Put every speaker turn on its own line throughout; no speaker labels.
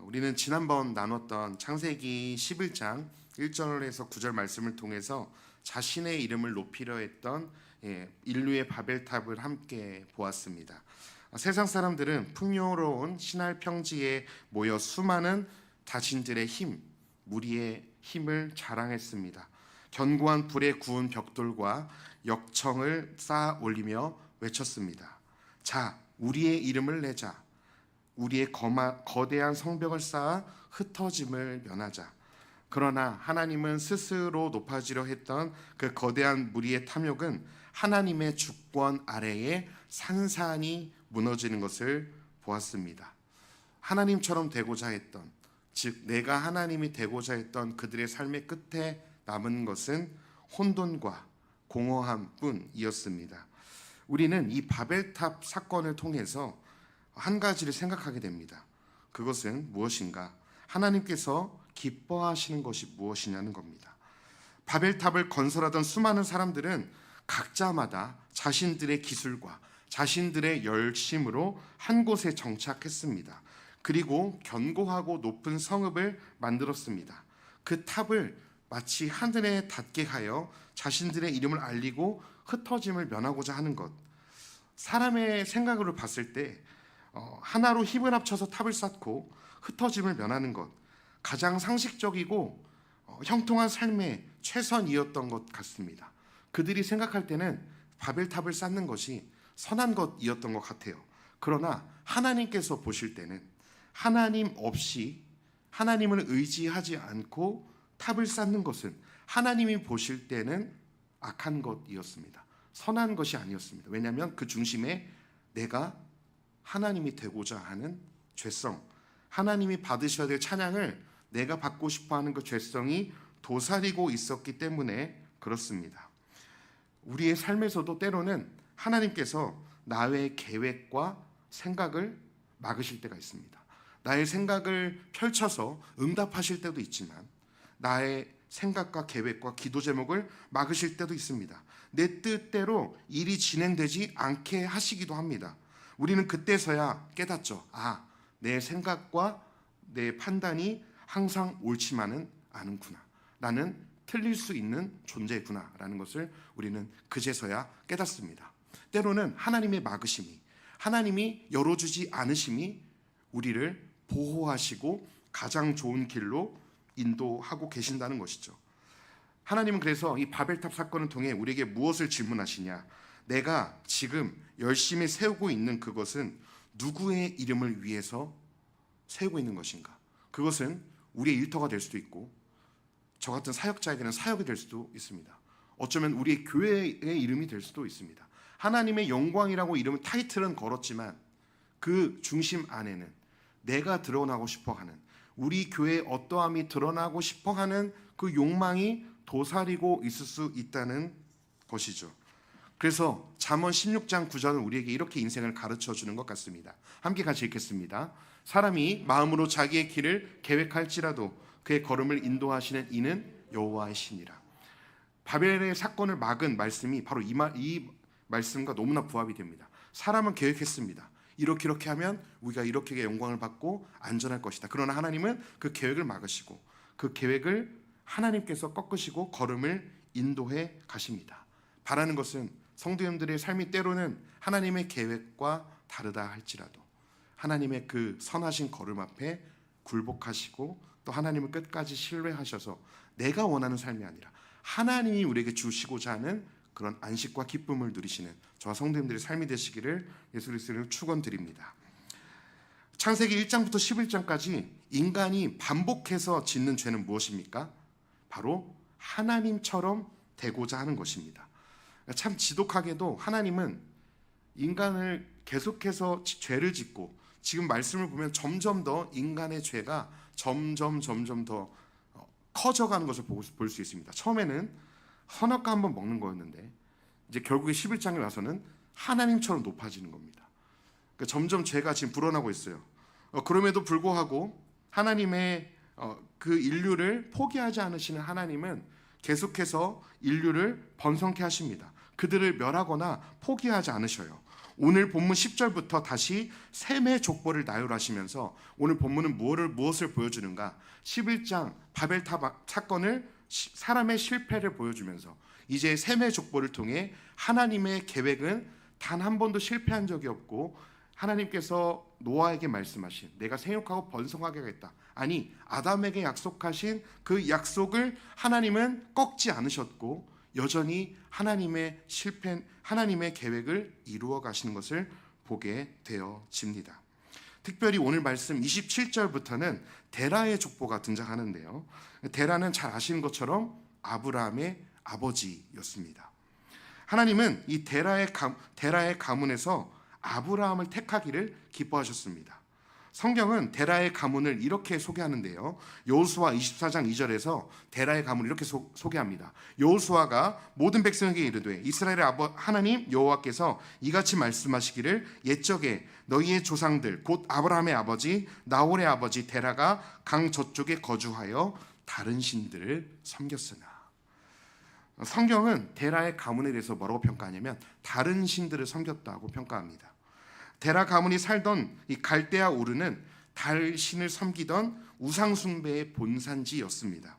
우리는 지난번 나눴던 창세기 11장 1절에서 9절 말씀을 통해서 자신의 이름을 높이려 했던 인류의 바벨탑을 함께 보았습니다. 세상 사람들은 풍요로운 신할 평지에 모여 수많은 자신들의 힘, 무리의 힘을 자랑했습니다. 견고한 불에 구운 벽돌과 역청을 쌓아 올리며 외쳤습니다. 자, 우리의 이름을 내자. 우리의 거대한 성벽을 쌓아 흩어짐을 면하자. 그러나 하나님은 스스로 높아지려 했던 그 거대한 무리의 탐욕은 하나님의 주권 아래에 산산이 무너지는 것을 보았습니다. 하나님처럼 되고자 했던, 즉 내가 하나님이 되고자 했던 그들의 삶의 끝에 남은 것은 혼돈과 공허함뿐이었습니다. 우리는 이 바벨탑 사건을 통해서 한 가지를 생각하게 됩니다. 그것은 무엇인가? 하나님께서 기뻐하시는 것이 무엇이냐는 겁니다. 바벨탑을 건설하던 수많은 사람들은 각자마다 자신들의 기술과 자신들의 열심으로 한 곳에 정착했습니다. 그리고 견고하고 높은 성읍을 만들었습니다. 그 탑을 마치 하늘에 닿게 하여 자신들의 이름을 알리고 흩어짐을 면하고자 하는 것. 사람의 생각으로 봤을 때 하나로 힘을 합쳐서 탑을 쌓고 흩어짐을 면하는 것, 가장 상식적이고 형통한 삶의 최선이었던 것 같습니다. 그들이 생각할 때는 바벨탑을 쌓는 것이 선한 것이었던 것 같아요. 그러나 하나님께서 보실 때는 하나님 없이, 하나님을 의지하지 않고 탑을 쌓는 것은 하나님이 보실 때는 악한 것이었습니다. 선한 것이 아니었습니다. 왜냐하면 그 중심에 내가 하나님이 되고자 하는 죄성, 하나님이 받으셔야 될 찬양을 내가 받고 싶어하는 그 죄성이 도사리고 있었기 때문에 그렇습니다. 우리의 삶에서도 때로는 하나님께서 나의 계획과 생각을 막으실 때가 있습니다. 나의 생각을 펼쳐서 응답하실 때도 있지만 나의 생각과 계획과 기도 제목을 막으실 때도 있습니다. 내 뜻대로 일이 진행되지 않게 하시기도 합니다. 우리는 그때서야 깨닫죠. 내 생각과 내 판단이 항상 옳지만은 않은구나. 나는 틀릴 수 있는 존재구나 라는 것을 우리는 그제서야 깨닫습니다. 때로는 하나님의 막으심이, 하나님이 열어주지 않으심이 우리를 보호하시고 가장 좋은 길로 인도하고 계신다는 것이죠. 하나님은 그래서 이 바벨탑 사건을 통해 우리에게 무엇을 질문하시냐? 내가 지금 열심히 세우고 있는 그것은 누구의 이름을 위해서 세우고 있는 것인가? 그것은 우리의 일터가 될 수도 있고 저 같은 사역자에게는 사역이 될 수도 있습니다. 어쩌면 우리의 교회의 이름이 될 수도 있습니다. 하나님의 영광이라고 이름은 타이틀은 걸었지만 그 중심 안에는 내가 드러나고 싶어하는, 우리 교회의 어떠함이 드러나고 싶어하는 그 욕망이 도사리고 있을 수 있다는 것이죠. 그래서 잠언 16장 9절은 우리에게 이렇게 인생을 가르쳐 주는 것 같습니다. 함께 같이 읽겠습니다. 사람이 마음으로 자기의 길을 계획할지라도 그의 걸음을 인도하시는 이는 여호와의 신이라. 바벨의 사건을 막은 말씀이 바로 이 말씀과 너무나 부합이 됩니다. 사람은 계획했습니다. 이렇게 하면 우리가 이렇게 영광을 받고 안전할 것이다. 그러나 하나님은 그 계획을 막으시고 그 계획을 하나님께서 꺾으시고 걸음을 인도해 가십니다. 바라는 것은 성도님들의 삶이 때로는 하나님의 계획과 다르다 할지라도 하나님의 그 선하신 걸음 앞에 굴복하시고 또 하나님을 끝까지 신뢰하셔서 내가 원하는 삶이 아니라 하나님이 우리에게 주시고자 하는 그런 안식과 기쁨을 누리시는 저와 성도님들의 삶이 되시기를 예수 그리스도로 축원드립니다. 창세기 1장부터 11장까지 인간이 반복해서 짓는 죄는 무엇입니까? 바로 하나님처럼 되고자 하는 것입니다. 참 지독하게도 하나님은 인간을 계속해서 죄를 짓고 지금 말씀을 보면 점점 더 인간의 죄가 점점 더 커져가는 것을 볼 수 있습니다. 처음에는 선악과 한번 먹는 거였는데 이제 결국에 11장에 와서는 하나님처럼 높아지는 겁니다. 그러니까 점점 죄가 지금 불어나고 있어요. 그럼에도 불구하고 하나님의 그 인류를 포기하지 않으시는 하나님은 계속해서 인류를 번성케 하십니다. 그들을 멸하거나 포기하지 않으셔요. 오늘 본문 10절부터 다시 셈의 족보를 나열하시면서 오늘 본문은 무엇을 보여주는가? 11장 바벨탑 사건을 사람의 실패를 보여주면서 이제 셈의 족보를 통해 하나님의 계획은 단 한 번도 실패한 적이 없고 하나님께서 노아에게 말씀하신 내가 생육하고 번성하게 하겠다. 아니 아담에게 약속하신 그 약속을 하나님은 꺾지 않으셨고 여전히 하나님의 계획을 이루어 가시는 것을 보게 되어집니다. 특별히 오늘 말씀 27절부터는 데라의 족보가 등장하는데요. 데라는 잘 아시는 것처럼 아브라함의 아버지였습니다. 하나님은 이 데라의 가문에서 아브라함을 택하기를 기뻐하셨습니다. 성경은 데라의 가문을 이렇게 소개하는데요. 여호수아 24장 2절에서 데라의 가문을 이렇게 소개합니다. 여호수아가 모든 백성에게 이르되 이스라엘의 하나님 여호와께서 이같이 말씀하시기를 옛적에 너희의 조상들 곧 아브라함의 아버지 나홀의 아버지 데라가 강 저쪽에 거주하여 다른 신들을 섬겼으나. 성경은 데라의 가문에 대해서 뭐라고 평가하냐면 다른 신들을 섬겼다고 평가합니다. 데라 가문이 살던 이 갈대아 우르는 달 신을 섬기던 우상 숭배의 본산지였습니다.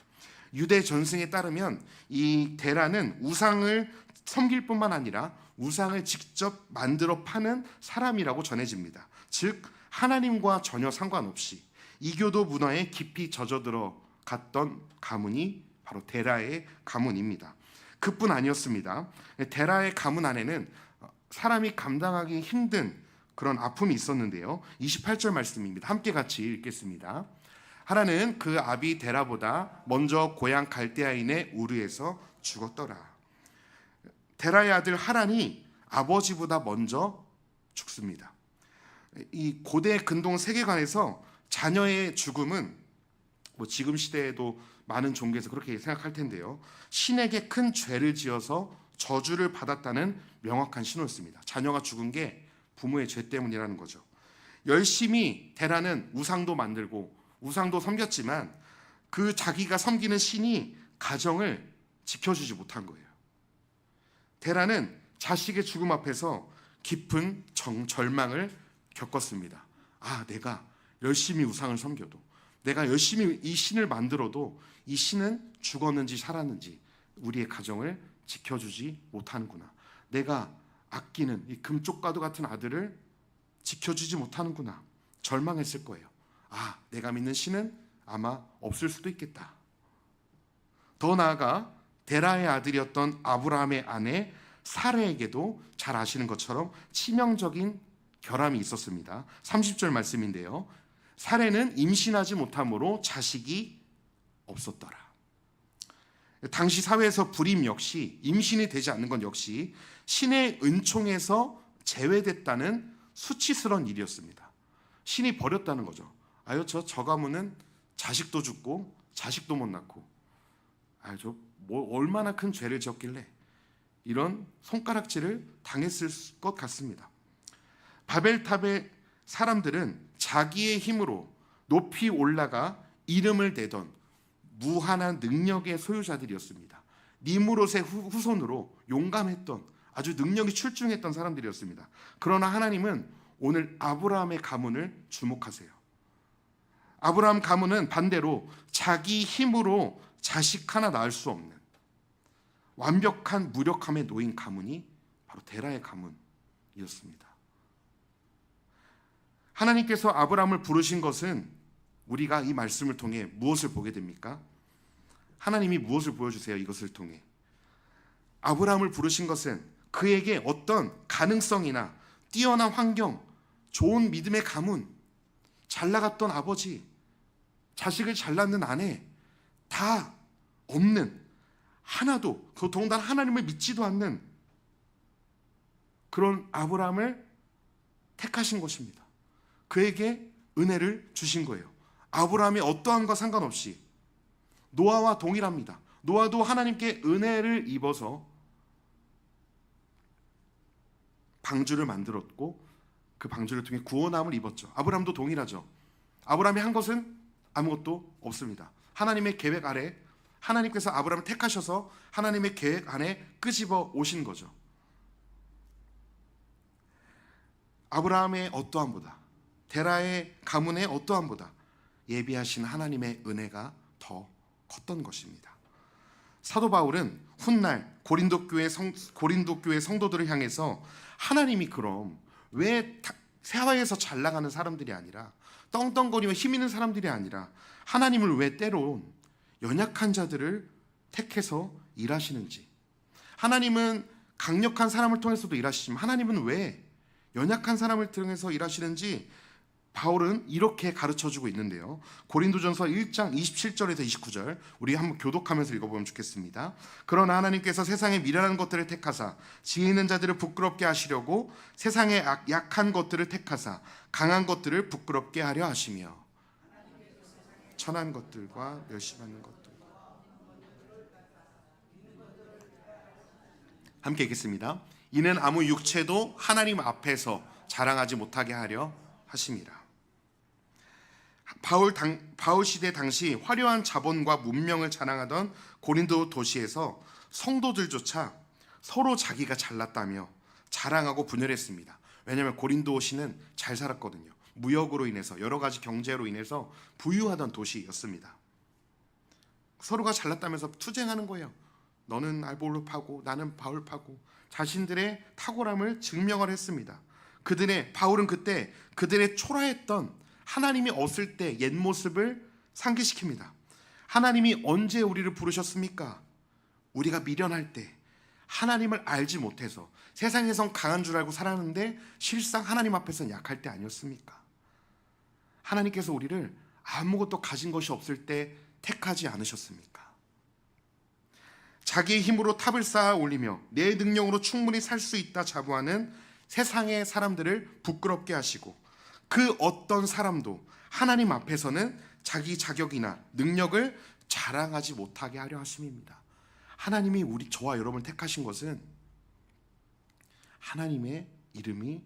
유대 전승에 따르면 이 데라는 우상을 섬길 뿐만 아니라 우상을 직접 만들어 파는 사람이라고 전해집니다. 즉 하나님과 전혀 상관없이 이교도 문화에 깊이 젖어들어 갔던 가문이 바로 데라의 가문입니다. 그뿐 아니었습니다. 데라의 가문 안에는 사람이 감당하기 힘든 그런 아픔이 있었는데요. 28절 말씀입니다. 함께 같이 읽겠습니다. 하라는 그 아비 데라보다 먼저 고향 갈대아인의 우르에서 죽었더라. 데라의 아들 하란이 아버지보다 먼저 죽습니다. 이 고대 근동 세계관에서 자녀의 죽음은 지금 시대에도 많은 종교에서 그렇게 생각할 텐데요. 신에게 큰 죄를 지어서 저주를 받았다는 명확한 신호였습니다. 자녀가 죽은 게 부모의 죄 때문이라는 거죠. 열심히 데라는 우상도 만들고 우상도 섬겼지만 그 자기가 섬기는 신이 가정을 지켜주지 못한 거예요. 데라는 자식의 죽음 앞에서 깊은 절망을 겪었습니다. 내가 열심히 우상을 섬겨도 내가 열심히 이 신을 만들어도 이 신은 죽었는지 살았는지 우리의 가정을 지켜주지 못하는구나. 내가 아끼는 이 금쪽과도 같은 아들을 지켜주지 못하는구나. 절망했을 거예요. 내가 믿는 신은 아마 없을 수도 있겠다. 더 나아가 데라의 아들이었던 아브라함의 아내 사레에게도 잘 아시는 것처럼 치명적인 결함이 있었습니다. 30절 말씀인데요. 사레는 임신하지 못함으로 자식이 없었더라. 당시 사회에서 불임 역시 임신이 되지 않는 건 역시 신의 은총에서 제외됐다는 수치스러운 일이었습니다. 신이 버렸다는 거죠. 저 가문은 자식도 죽고 자식도 못 낳고 얼마나 큰 죄를 지었길래 이런 손가락질을 당했을 것 같습니다. 바벨탑의 사람들은 자기의 힘으로 높이 올라가 이름을 대던 무한한 능력의 소유자들이었습니다. 니무롯의 후손으로 용감했던 아주 능력이 출중했던 사람들이었습니다. 그러나 하나님은 오늘 아브라함의 가문을 주목하세요. 아브라함 가문은 반대로 자기 힘으로 자식 하나 낳을 수 없는 완벽한 무력함에 놓인 가문이 바로 데라의 가문이었습니다. 하나님께서 아브라함을 부르신 것은 우리가 이 말씀을 통해 무엇을 보게 됩니까? 하나님이 무엇을 보여주세요? 이것을 통해 아브라함을 부르신 것은 그에게 어떤 가능성이나 뛰어난 환경, 좋은 믿음의 가문, 잘 나갔던 아버지, 자식을 잘 낳는 아내 다 없는, 하나도, 더군다나 하나님을 믿지도 않는 그런 아브라함을 택하신 것입니다. 그에게 은혜를 주신 거예요. 아브라함이 어떠함과 상관없이 노아와 동일합니다. 노아도 하나님께 은혜를 입어서 방주를 만들었고 그 방주를 통해 구원함을 입었죠. 아브라함도 동일하죠. 아브라함이 한 것은 아무것도 없습니다. 하나님의 계획 아래 하나님께서 아브라함을 택하셔서 하나님의 계획 안에 끄집어 오신 거죠. 아브라함의 어떠함보다, 데라의 가문의 어떠함보다 예비하신 하나님의 은혜가 더 컸던 것입니다. 사도 바울은 훗날 고린도 교회 성도들을 향해서 하나님이 그럼 왜 세상에서 잘 나가는 사람들이 아니라, 떵떵거리며 힘 있는 사람들이 아니라 하나님을 왜 때론 연약한 자들을 택해서 일하시는지, 하나님은 강력한 사람을 통해서도 일하시지만 하나님은 왜 연약한 사람을 통해서 일하시는지 바울은 이렇게 가르쳐주고 있는데요. 고린도전서 1장 27절에서 29절 우리 한번 교독하면서 읽어보면 좋겠습니다. 그러나 하나님께서 세상의 미련한 것들을 택하사 지혜 있는 자들을 부끄럽게 하시려고 세상의 약한 것들을 택하사 강한 것들을 부끄럽게 하려 하시며, 천한 것들과 멸시받는 것들. 함께 읽겠습니다. 이는 아무 육체도 하나님 앞에서 자랑하지 못하게 하려 하심이라. 바울 시대 당시 화려한 자본과 문명을 자랑하던 고린도 도시에서 성도들조차 서로 자기가 잘났다며 자랑하고 분열했습니다. 왜냐하면 고린도시는 잘 살았거든요. 무역으로 인해서, 여러 가지 경제로 인해서 부유하던 도시였습니다. 서로가 잘났다면서 투쟁하는 거예요. 너는 아볼로 파고 나는 바울 파고, 자신들의 탁월함을 증명을 했습니다. 바울은 그때 그들의 초라했던 하나님이 없을 때 옛 모습을 상기시킵니다. 하나님이 언제 우리를 부르셨습니까? 우리가 미련할 때, 하나님을 알지 못해서 세상에선 강한 줄 알고 살았는데 실상 하나님 앞에서는 약할 때 아니었습니까? 하나님께서 우리를 아무것도 가진 것이 없을 때 택하지 않으셨습니까? 자기의 힘으로 탑을 쌓아 올리며 내 능력으로 충분히 살 수 있다 자부하는 세상의 사람들을 부끄럽게 하시고, 그 어떤 사람도 하나님 앞에서는 자기 자격이나 능력을 자랑하지 못하게 하려 하심입니다. 하나님이 저와 여러분을 택하신 것은 하나님의 이름이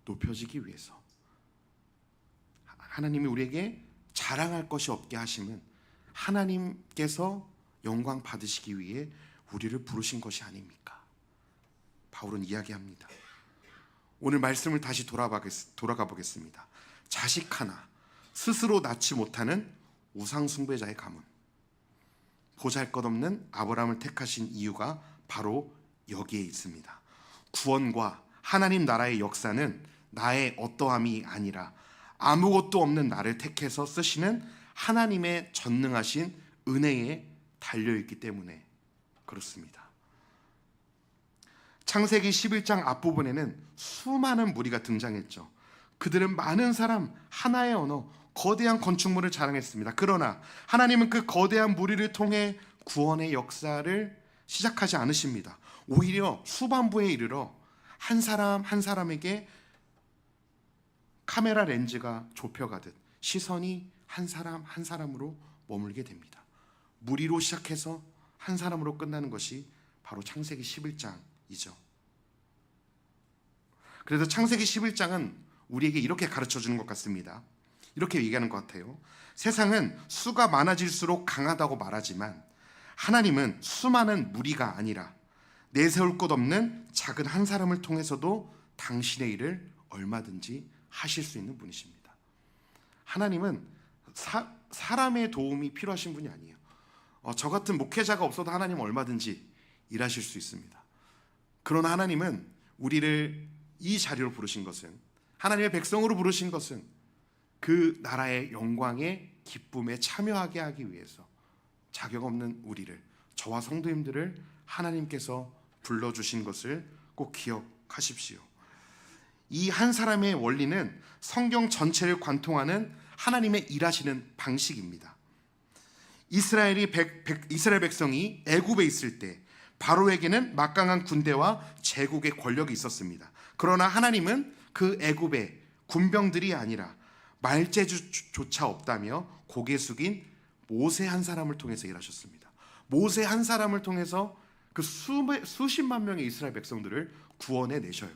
높여지기 위해서, 하나님이 우리에게 자랑할 것이 없게 하심은 하나님께서 영광 받으시기 위해 우리를 부르신 것이 아닙니까? 바울은 이야기합니다. 오늘 말씀을 다시 돌아가 보겠습니다. 자식 하나 스스로 낳지 못하는 우상 숭배자의 가문, 보잘것없는 아브라함을 택하신 이유가 바로 여기에 있습니다. 구원과 하나님 나라의 역사는 나의 어떠함이 아니라 아무것도 없는 나를 택해서 쓰시는 하나님의 전능하신 은혜에 달려있기 때문에 그렇습니다. 창세기 11장 앞부분에는 수많은 무리가 등장했죠. 그들은 많은 사람, 하나의 언어, 거대한 건축물을 자랑했습니다. 그러나 하나님은 그 거대한 무리를 통해 구원의 역사를 시작하지 않으십니다. 오히려 수반부에 이르러 한 사람 한 사람에게 카메라 렌즈가 좁혀가듯 시선이 한 사람 한 사람으로 머물게 됩니다. 무리로 시작해서 한 사람으로 끝나는 것이 바로 창세기 11장이죠. 그래서 창세기 11장은 우리에게 이렇게 가르쳐주는 것 같습니다. 이렇게 얘기하는 것 같아요. 세상은 수가 많아질수록 강하다고 말하지만 하나님은 수많은 무리가 아니라 내세울 것 없는 작은 한 사람을 통해서도 당신의 일을 얼마든지 하실 수 있는 분이십니다. 하나님은 사람의 도움이 필요하신 분이 아니에요. 저 같은 목회자가 없어도 하나님은 얼마든지 일하실 수 있습니다. 그러나 하나님은 우리를 이 자리로 부르신 것은, 하나님의 백성으로 부르신 것은 그 나라의 영광의 기쁨에 참여하게 하기 위해서 자격 없는 우리를, 저와 성도님들을 하나님께서 불러주신 것을 꼭 기억하십시오. 이 한 사람의 원리는 성경 전체를 관통하는 하나님의 일하시는 방식입니다. 이스라엘 백성이 애굽에 있을 때 바로에게는 막강한 군대와 제국의 권력이 있었습니다. 그러나 하나님은 그 애굽의 군병들이 아니라 말재주조차 없다며 고개 숙인 모세 한 사람을 통해서 일하셨습니다. 모세 한 사람을 통해서 그 수십만 명의 이스라엘 백성들을 구원해 내셔요.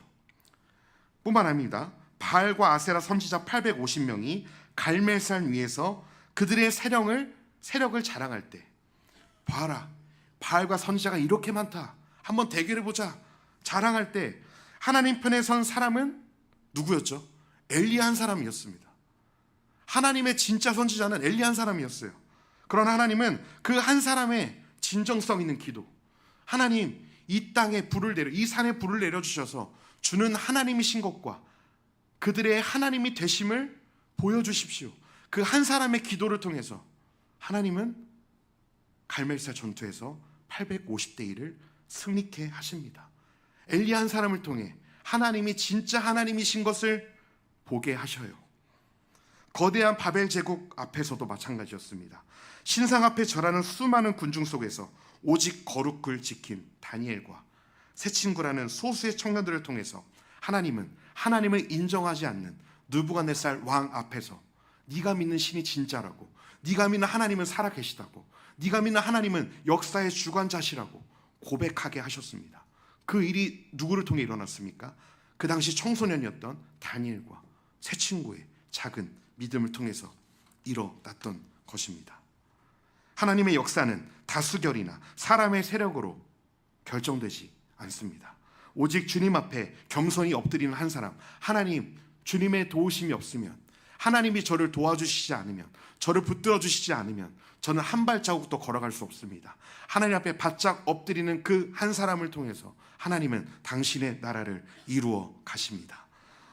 뿐만 아닙니다. 바알과 아세라 선지자 850명이 갈멜산 위에서 그들의 세력을 자랑할 때, 봐라, 바알과 선지자가 이렇게 많다, 한번 대결해보자 자랑할 때 하나님 편에 선 사람은 누구였죠? 엘리야 한 사람이었습니다. 하나님의 진짜 선지자는 엘리야 한 사람이었어요. 그러나 하나님은 그 한 사람의 진정성 있는 기도, 하나님 이 땅에 불을 내려, 이 산에 불을 내려주셔서 주는 하나님이신 것과 그들의 하나님이 되심을 보여주십시오. 그 한 사람의 기도를 통해서 하나님은 갈멜살 전투에서 850대 1을 승리케 하십니다. 엘리야 한 사람을 통해 하나님이 진짜 하나님이신 것을 보게 하셔요. 거대한 바벨 제국 앞에서도 마찬가지였습니다. 신상 앞에 절하는 수많은 군중 속에서 오직 거룩을 지킨 다니엘과 새 친구라는 소수의 청년들을 통해서 하나님은 하나님을 인정하지 않는 느부갓네살 왕 앞에서 네가 믿는 신이 진짜라고, 네가 믿는 하나님은 살아계시다고, 네가 믿는 하나님은 역사의 주관자시라고 고백하게 하셨습니다. 그 일이 누구를 통해 일어났습니까? 그 당시 청소년이었던 다니엘과 새 친구의 작은 믿음을 통해서 일어났던 것입니다. 하나님의 역사는 다수결이나 사람의 세력으로 결정되지 않습니다. 오직 주님 앞에 겸손히 엎드리는 한 사람, 하나님, 주님의 도우심이 없으면, 하나님이 저를 도와주시지 않으면, 저를 붙들어 주시지 않으면 저는 한 발자국도 걸어갈 수 없습니다. 하나님 앞에 바짝 엎드리는 그 한 사람을 통해서 하나님은 당신의 나라를 이루어 가십니다.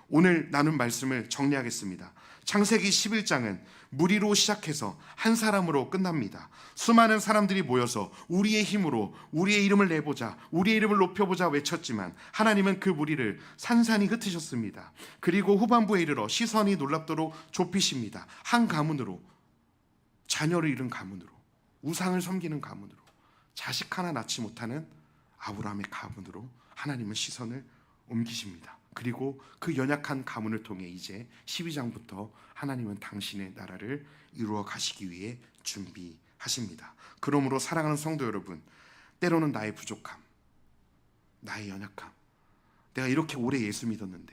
오늘 나눈 말씀을 정리하겠습니다. 창세기 11장은 무리로 시작해서 한 사람으로 끝납니다. 수많은 사람들이 모여서 우리의 힘으로 우리의 이름을 내보자, 우리의 이름을 높여보자 외쳤지만 하나님은 그 무리를 산산이 흩으셨습니다. 그리고 후반부에 이르러 시선이 놀랍도록 좁히십니다. 한 가문으로, 자녀를 잃은 가문으로, 우상을 섬기는 가문으로, 자식 하나 낳지 못하는 아브라함의 가문으로 하나님은 시선을 옮기십니다. 그리고 그 연약한 가문을 통해 이제 12장부터 하나님은 당신의 나라를 이루어 가시기 위해 준비하십니다. 그러므로 사랑하는 성도 여러분, 때로는 나의 부족함, 나의 연약함, 내가 이렇게 오래 예수 믿었는데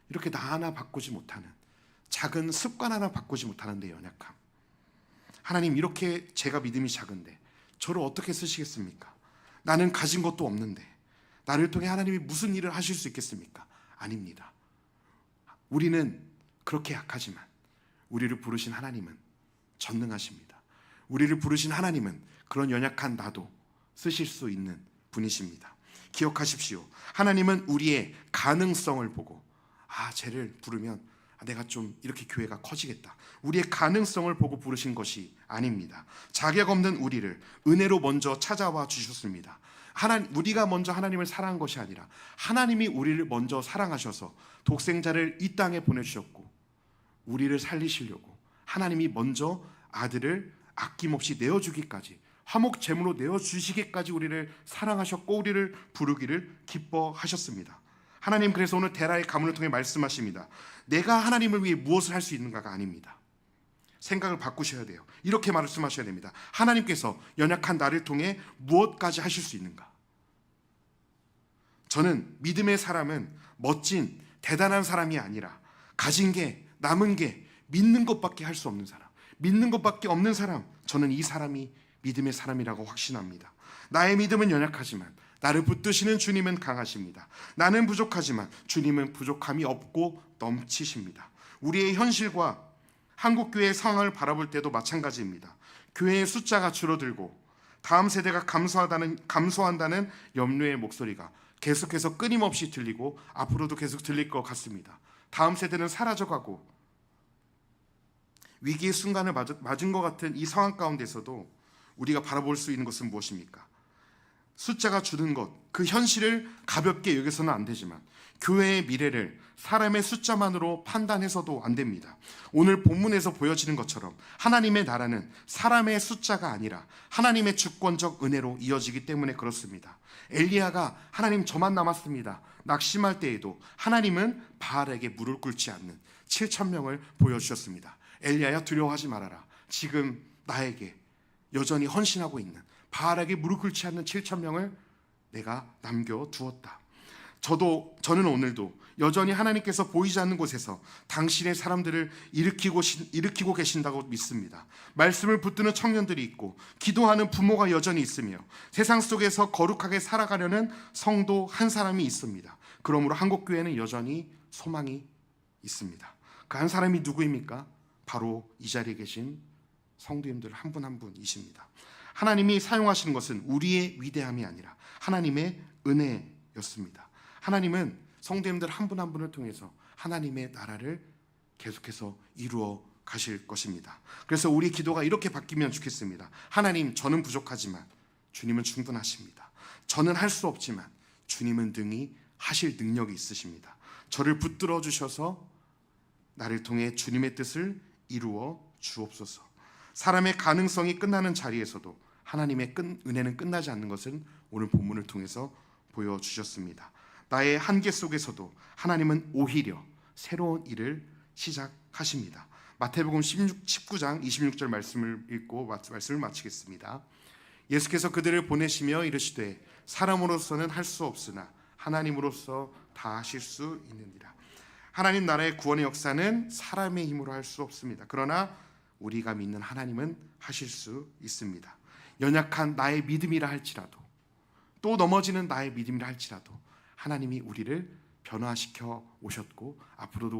이렇게 나 하나 바꾸지 못하는, 작은 습관 하나 바꾸지 못하는 내 연약함, 하나님 이렇게 제가 믿음이 작은데 저를 어떻게 쓰시겠습니까? 나는 가진 것도 없는데 나를 통해 하나님이 무슨 일을 하실 수 있겠습니까? 아닙니다. 우리는 그렇게 약하지만 우리를 부르신 하나님은 전능하십니다. 우리를 부르신 하나님은 그런 연약한 나도 쓰실 수 있는 분이십니다. 기억하십시오. 하나님은 우리의 가능성을 보고 쟤를 부르면 내가 좀 이렇게 교회가 커지겠다, 우리의 가능성을 보고 부르신 것이 아닙니다. 자격 없는 우리를 은혜로 먼저 찾아와 주셨습니다. 우리가 먼저 하나님을 사랑한 것이 아니라 하나님이 우리를 먼저 사랑하셔서 독생자를 이 땅에 보내주셨고 우리를 살리시려고 하나님이 먼저 아들을 아낌없이 내어주기까지, 화목 제물로 내어주시기까지 우리를 사랑하셨고 우리를 부르기를 기뻐하셨습니다. 하나님 그래서 오늘 데라의 가문을 통해 말씀하십니다. 내가 하나님을 위해 무엇을 할 수 있는가가 아닙니다. 생각을 바꾸셔야 돼요. 이렇게 말씀하셔야 됩니다. 하나님께서 연약한 나를 통해 무엇까지 하실 수 있는가? 저는 믿음의 사람은 멋진 대단한 사람이 아니라 가진 게, 남은 게 믿는 것밖에 할 수 없는 사람, 믿는 것밖에 없는 사람, 저는 이 사람이 믿음의 사람이라고 확신합니다. 나의 믿음은 연약하지만 나를 붙드시는 주님은 강하십니다. 나는 부족하지만 주님은 부족함이 없고 넘치십니다. 우리의 현실과 한국교회의 상황을 바라볼 때도 마찬가지입니다. 교회의 숫자가 줄어들고 다음 세대가 감소한다는 염려의 목소리가 계속해서 끊임없이 들리고 앞으로도 계속 들릴 것 같습니다. 다음 세대는 사라져가고 위기의 순간을 맞은 것 같은 이 상황 가운데서도 우리가 바라볼 수 있는 것은 무엇입니까? 숫자가 줄는 것, 그 현실을 가볍게 여겨서는 안 되지만 교회의 미래를 사람의 숫자만으로 판단해서도 안 됩니다. 오늘 본문에서 보여지는 것처럼 하나님의 나라는 사람의 숫자가 아니라 하나님의 주권적 은혜로 이어지기 때문에 그렇습니다. 엘리야가 하나님 저만 남았습니다 낙심할 때에도 하나님은 바알에게 무릎 꿇지 않는 7,000명을 보여주셨습니다. 엘리야야 두려워하지 말아라. 지금 나에게 여전히 헌신하고 있는 바알에게 무릎 꿇지 않는 7,000명을 내가 남겨두었다. 저는 오늘도 여전히 하나님께서 보이지 않는 곳에서 당신의 사람들을 일으키고 계신다고 믿습니다. 말씀을 붙드는 청년들이 있고 기도하는 부모가 여전히 있으며 세상 속에서 거룩하게 살아가려는 성도 한 사람이 있습니다. 그러므로 한국교회는 여전히 소망이 있습니다. 그 한 사람이 누구입니까? 바로 이 자리에 계신 성도님들 한 분 한 분이십니다. 하나님이 사용하시는 것은 우리의 위대함이 아니라 하나님의 은혜였습니다. 하나님은 성도님들 한 분 한 분을 통해서 하나님의 나라를 계속해서 이루어 가실 것입니다. 그래서 우리 기도가 이렇게 바뀌면 좋겠습니다. 하나님, 저는 부족하지만 주님은 충분하십니다. 저는 할 수 없지만 주님은 능히 하실 능력이 있으십니다. 저를 붙들어 주셔서 나를 통해 주님의 뜻을 이루어 주옵소서. 사람의 가능성이 끝나는 자리에서도 하나님의 은혜는 끝나지 않는 것은 오늘 본문을 통해서 보여주셨습니다. 나의 한계 속에서도 하나님은 오히려 새로운 일을 시작하십니다. 마태복음 19장 26절 말씀을 읽고 말씀을 마치겠습니다. 예수께서 그들을 보내시며 이르시되 사람으로서는 할 수 없으나 하나님으로서 다 하실 수 있느니라. 하나님 나라의 구원의 역사는 사람의 힘으로 할 수 없습니다. 그러나 우리가 믿는 하나님은 하실 수 있습니다. 연약한 나의 믿음이라 할지라도, 또 넘어지는 나의 믿음이라 할지라도 하나님이 우리를 변화시켜 오셨고 앞으로도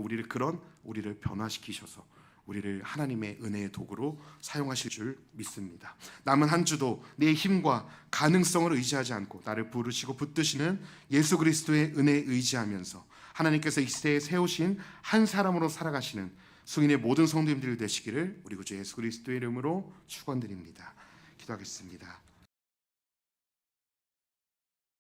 우리를 변화시키셔서 우리를 하나님의 은혜의 도구로 사용하실 줄 믿습니다. 남은 한 주도 내 힘과 가능성을 의지하지 않고 나를 부르시고 붙드시는 예수 그리스도의 은혜에 의지하면서 하나님께서 이 시대에 세우신 한 사람으로 살아가시는 승인의 모든 성도님들 되시기를 우리 구주 예수 그리스도의 이름으로 축원드립니다. 기도하겠습니다.